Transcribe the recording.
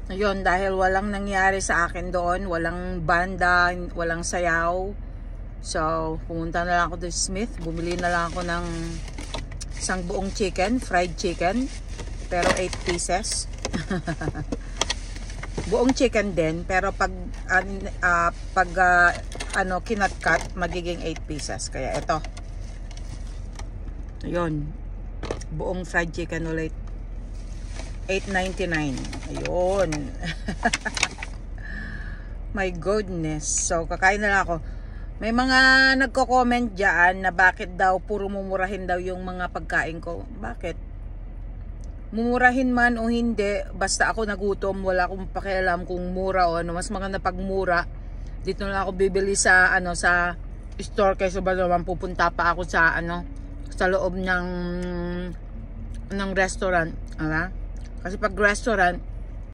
Ayun, dahil walang nangyari sa akin doon, walang banda, walang sayaw. So, pumunta na lang ako to Smith. Bumili na lang ako ng isang buong chicken, fried chicken. Pero 8 pieces. Buong chicken din, pero pag kinat-cut, magiging 8 pieces. Kaya ito. Ayun. Buong fried chicken ulit. $8.99. Ayun. My goodness. So, kakain na lang ako. May mga nagko-comment dyan na bakit daw puro mumurahin daw yung mga pagkain ko. Bakit? Mumurahin man o hindi, basta ako nagutom, wala akong pakialam kung mura o ano. Mas maganda pag mura. Dito na ako bibili sa sa store kaysa ba naman pupunta pa ako sa sa loob ng restaurant, ala? Kasi pag restaurant,